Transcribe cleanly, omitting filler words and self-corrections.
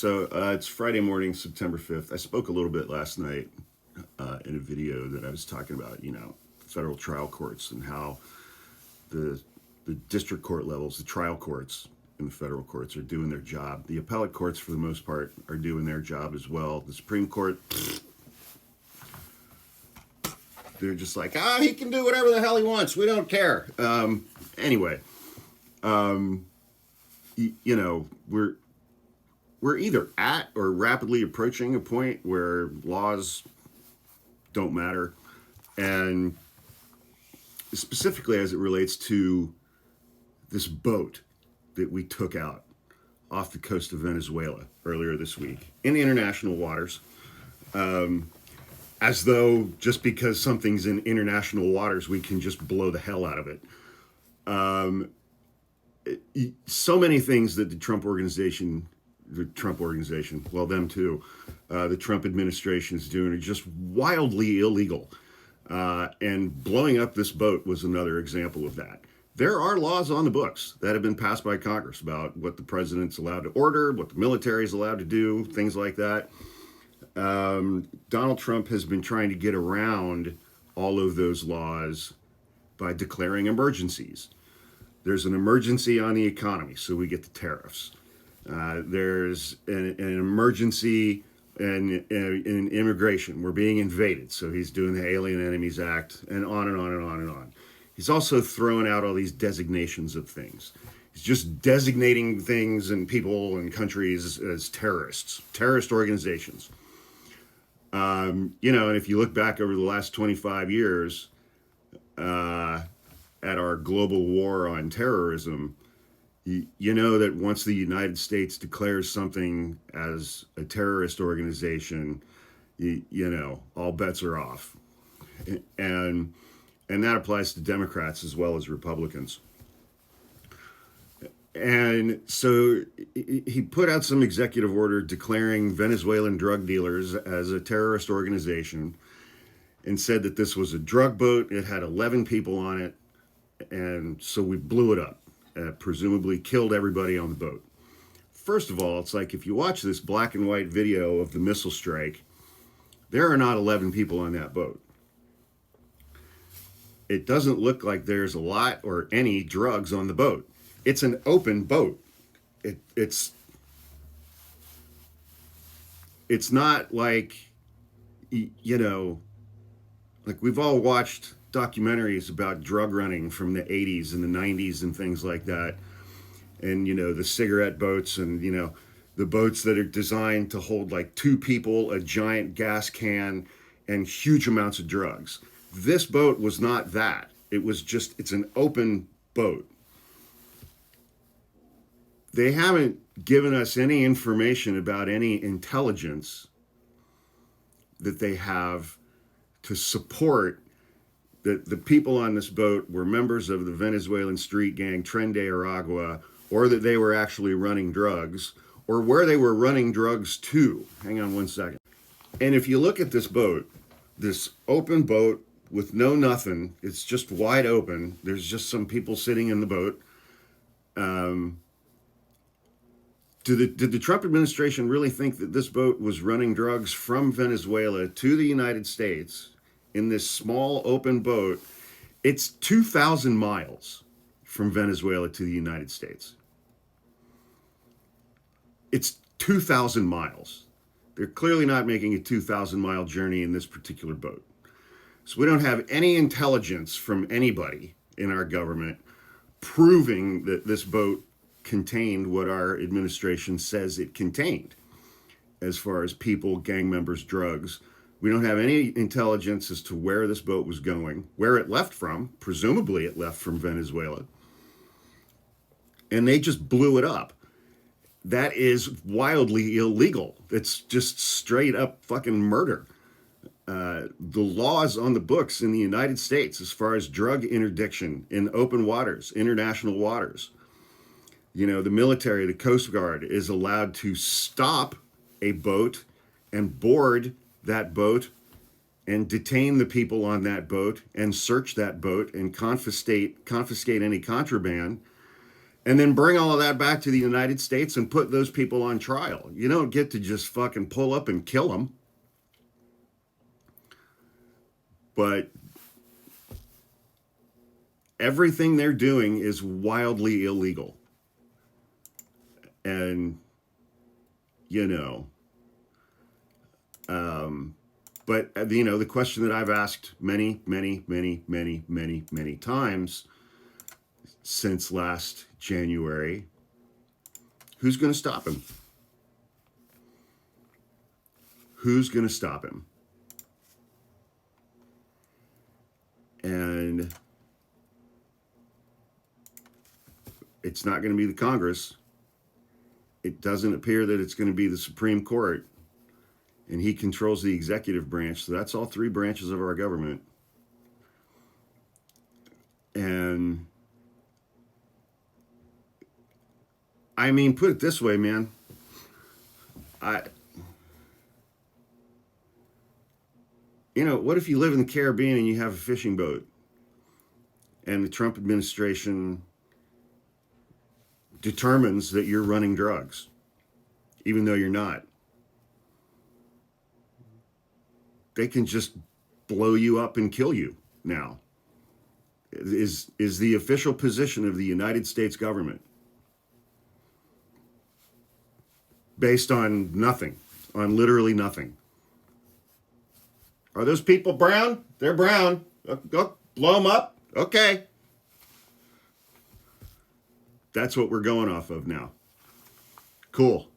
It's Friday morning, September 5th. I spoke a little bit last night in a video that I was talking about, federal trial courts and how the district court levels, the trial courts and the federal courts are doing their job. The appellate courts, for the most part, are doing their job as well. The Supreme Court, they're just like, he can do whatever the hell he wants. We don't care. Anyway, we're either at or rapidly approaching a point where laws don't matter, and specifically as it relates to this boat that we took out off the coast of Venezuela earlier this week in international waters, as though just because something's in international waters, we can just blow the hell out of it. So many things that the Trump administration, the Trump administration is doing are just wildly illegal. And blowing up this boat was another example of that. There are laws on the books that have been passed by Congress about what the president's allowed to order, what the military is allowed to do, things like that. Donald Trump has been trying to get around all of those laws by declaring emergencies. There's an emergency on the economy, so we get the tariffs. There's an emergency in immigration. We're being invaded, so he's doing the Alien Enemies Act, and on and on and on and on. He's also throwing out all these designations of things. He's just designating things and people and countries as terrorist organizations. And if you look back over the last 25 years at our global war on terrorism, you know that once the United States declares something as a terrorist organization, all bets are off. And that applies to Democrats as well as Republicans. And so he put out some executive order declaring Venezuelan drug dealers as a terrorist organization and said that this was a drug boat. It had 11 people on it. And so we blew it up. Presumably killed everybody on the boat. First of all, it's like if you watch this black and white video of the missile strike, there are not 11 people on that boat. It doesn't look like there's a lot or any drugs on the boat. It's an open boat. It's not like, like we've all watched documentaries about drug running from the 80s and the 90s and things like that. And, the cigarette boats and, the boats that are designed to hold like 2 people, a giant gas can, and huge amounts of drugs. This boat was not that. It's an open boat. They haven't given us any information about any intelligence that they have to support that the people on this boat were members of the Venezuelan street gang Tren de Aragua, or that they were actually running drugs, or where they were running drugs to. Hang on one second. And if you look at this boat, this open boat with no nothing, it's just wide open. There's just some people sitting in the boat. Did the Trump administration really think that this boat was running drugs from Venezuela to the United States in this small open boat? It's 2,000 miles from Venezuela to the United States. It's 2,000 miles. They're clearly not making a 2,000-mile journey in this particular boat. So we don't have any intelligence from anybody in our government proving that this boat contained what our administration says it contained as far as people, gang members, drugs. We don't have any intelligence as to where this boat was going, where it left from. Presumably it left from Venezuela. And they just blew it up. That is wildly illegal. It's just straight up fucking murder. The laws on the books in the United States as far as drug interdiction in open waters, international waters, the military, the Coast Guard is allowed to stop a boat and board that boat and detain the people on that boat and search that boat and confiscate any contraband and then bring all of that back to the United States and put those people on trial. You don't get to just fucking pull up and kill them. But everything they're doing is wildly illegal. And, you know, but, you know, the question that I've asked many times since last January, who's going to stop him? Who's going to stop him? And it's not going to be the Congress. It doesn't appear that it's going to be the Supreme Court. And he controls the executive branch. So that's all three branches of our government. And I mean, put it this way, man. You know, what if you live in the Caribbean and you have a fishing boat and the Trump administration determines that you're running drugs, even though you're not? They can just blow you up and kill you now. Is the official position of the United States government based on nothing, on literally nothing. Are those people brown? They're brown. Go blow them up. Okay. That's what we're going off of now. Cool.